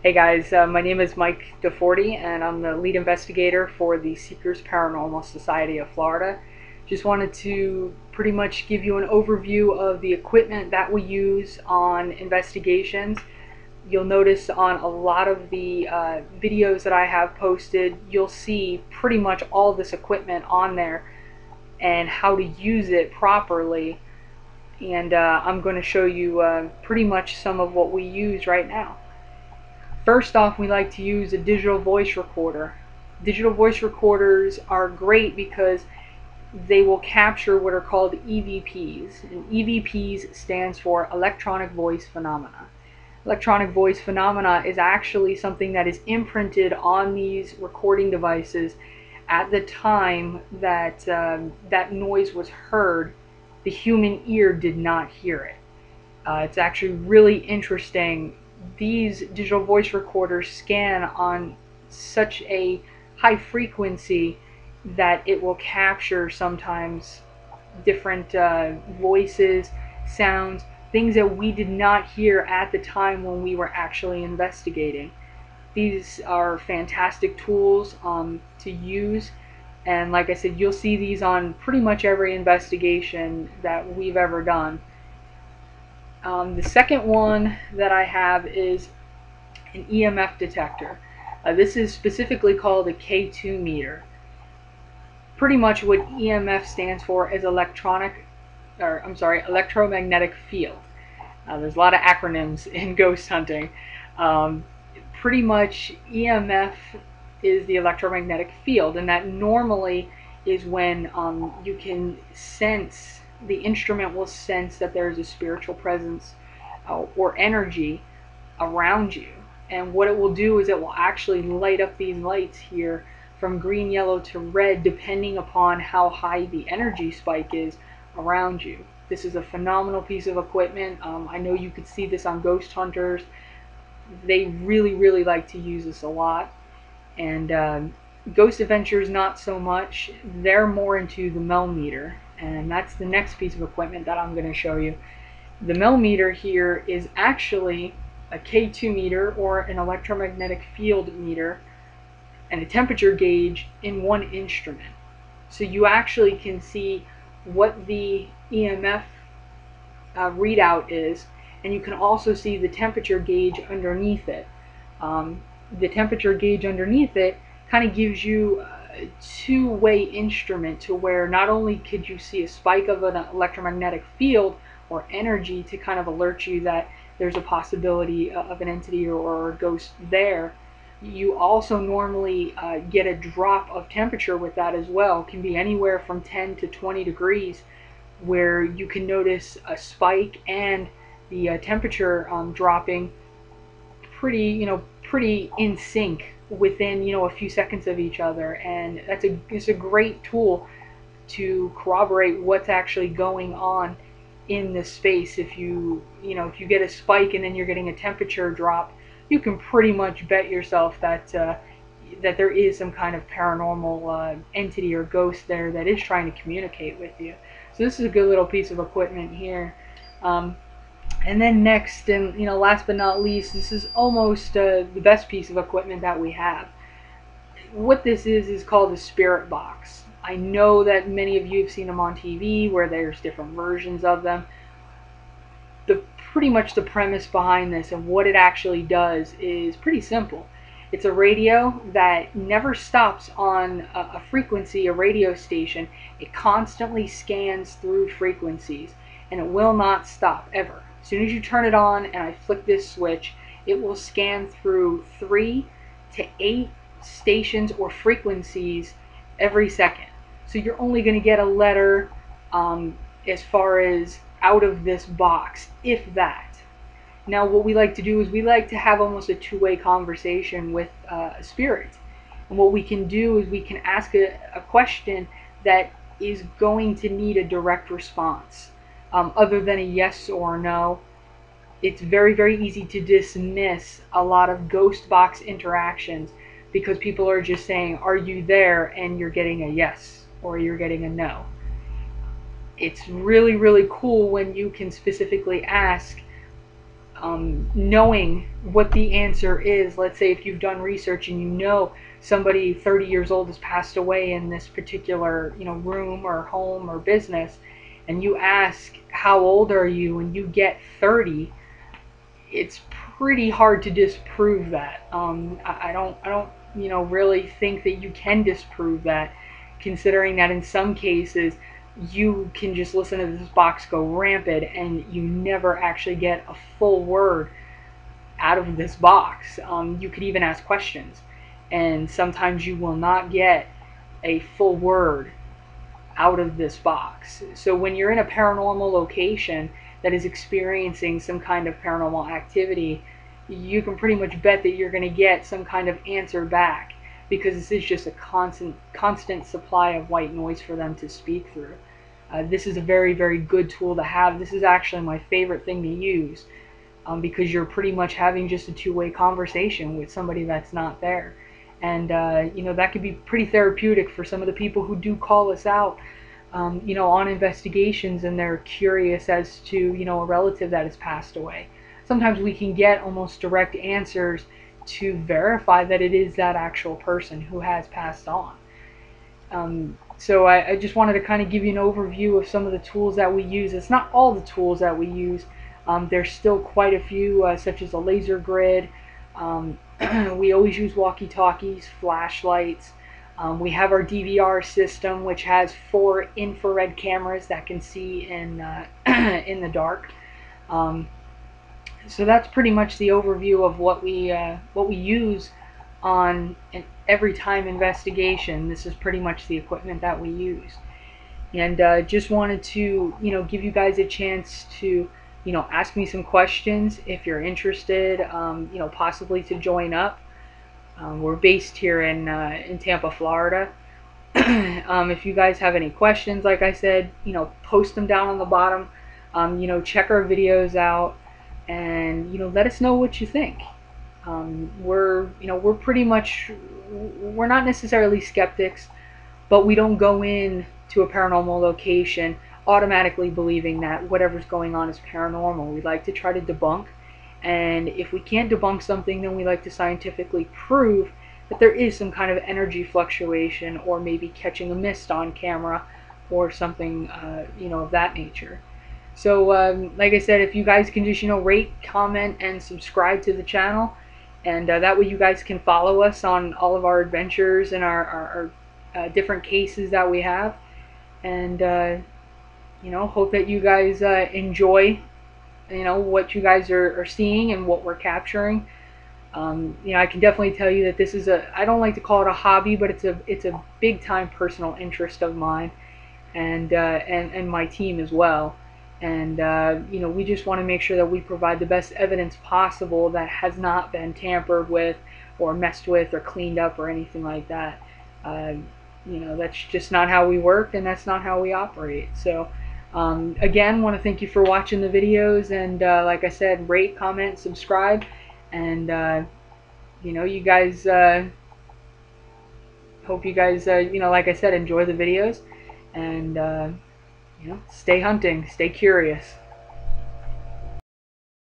Hey guys, my name is Mike DeForty and I'm the lead investigator for the Seekers Paranormal Society of Florida. Just wanted to pretty much give you an overview of the equipment that we use on investigations. You'll notice on a lot of the videos that I have posted, you'll see pretty much all this equipment on there and how to use it properly. And I'm going to show you pretty much some of what we use right now. First off, we like to use a digital voice recorder. Digital voice recorders are great because they will capture what are called EVPs. And EVPs stands for electronic voice phenomena. Electronic voice phenomena is actually something that is imprinted on these recording devices at the time that that noise was heard. The human ear did not hear it. It's actually really interesting. These digital voice recorders scan on such a high frequency that it will capture sometimes different voices, sounds, things that we did not hear at the time when we were actually investigating. These are fantastic tools to use, and like I said, you'll see these on pretty much every investigation that we've ever done. The second one that I have is an EMF detector. This is specifically called a K2 meter. Pretty much what EMF stands for is electromagnetic field. There's a lot of acronyms in ghost hunting. Pretty much EMF is the electromagnetic field, and that normally is when you can sense, the instrument will sense that there's a spiritual presence or energy around you. And what it will do is it will actually light up these lights here from green, yellow to red, depending upon how high the energy spike is around you. This is a phenomenal piece of equipment. I know you could see this on ghost hunters. They really like to use this a lot. And Ghost Adventures not so much. They're more into the millimeter, and that's the next piece of equipment that I'm going to show you. The millimeter here is actually a K2 meter, or an electromagnetic field meter, and a temperature gauge in one instrument. So you actually can see what the EMF readout is, and you can also see the temperature gauge underneath it. The temperature gauge underneath it kind of gives you a two-way instrument, to where not only could you see a spike of an electromagnetic field or energy to kind of alert you that there's a possibility of an entity or a ghost there, you also normally get a drop of temperature with that as well. It can be anywhere from 10 to 20 degrees, where you can notice a spike and the temperature dropping pretty in sync within a few seconds of each other. And it's a great tool to corroborate what's actually going on in this space. If you get a spike and then you're getting a temperature drop, you can pretty much bet yourself that that there is some kind of paranormal entity or ghost there that is trying to communicate with you. So this is a good little piece of equipment here. And then next, and last but not least, this is almost the best piece of equipment that we have. What this is called a spirit box. I know that many of you have seen them on TV, where there's different versions of them. Pretty much the premise behind this and what it actually does is pretty simple. It's a radio that never stops on a frequency, a radio station. It constantly scans through frequencies, and it will not stop ever. As soon as you turn it on and I flick this switch, it will scan through 3 to 8 stations or frequencies every second. So you're only going to get a letter as far as out of this box, if that. Now what we like to do is we like to have almost a two-way conversation with a spirit. And what we can do is we can ask a question that is going to need a direct response. Other than a yes or no, it's very easy to dismiss a lot of ghost box interactions, because people are just saying, "Are you there?" and you're getting a yes or you're getting a no. It's really cool when you can specifically ask, knowing what the answer is. Let's say if you've done research and you know somebody 30 years old has passed away in this particular, room or home or business, and you ask how old are you and you get 30, it's pretty hard to disprove that. I don't really think that you can disprove that, considering that in some cases you can just listen to this box go rampant and you never actually get a full word out of this box. You could even ask questions, and sometimes you will not get a full word out of this box. So when you're in a paranormal location that is experiencing some kind of paranormal activity, you can pretty much bet that you're going to get some kind of answer back, because this is just a constant supply of white noise for them to speak through. This is a very, very good tool to have. This is actually my favorite thing to use, because you're pretty much having just a two-way conversation with somebody that's not there. And that could be pretty therapeutic for some of the people who do call us out, on investigations, and they're curious as to, a relative that has passed away. Sometimes we can get almost direct answers to verify that it is that actual person who has passed on. So I just wanted to kind of give you an overview of some of the tools that we use. It's not all the tools that we use. There's still quite a few, such as a laser grid. We always use walkie-talkies, flashlights. We have our DVR system, which has 4 infrared cameras that can see in in the dark. So that's pretty much the overview of what we use on an every time investigation. This is pretty much the equipment that we use, and just wanted to give you guys a chance to ask me some questions if you're interested, possibly to join up. We're based here in Tampa, Florida. If you guys have any questions, like I said, post them down on the bottom. Check our videos out, and let us know what you think. We're pretty much, we're not necessarily skeptics, but we don't go in to a paranormal location automatically believing that whatever's going on is paranormal. We like to try to debunk, and if we can't debunk something, then we like to scientifically prove that there is some kind of energy fluctuation, or maybe catching a mist on camera, or something of that nature. So like I said, if you guys can just rate, comment, and subscribe to the channel, and that way you guys can follow us on all of our adventures and our different cases that we have. And hope that you guys enjoy what you guys are seeing and what we're capturing. I can definitely tell you that this is I don't like to call it a hobby, but it's a big time personal interest of mine, and my team as well. And we just want to make sure that we provide the best evidence possible that has not been tampered with or messed with or cleaned up or anything like that. That's just not how we work, and that's not how we operate. So again, want to thank you for watching the videos, and like I said, rate, comment, subscribe, and you guys, hope you guys like I said, enjoy the videos, and stay hunting, stay curious.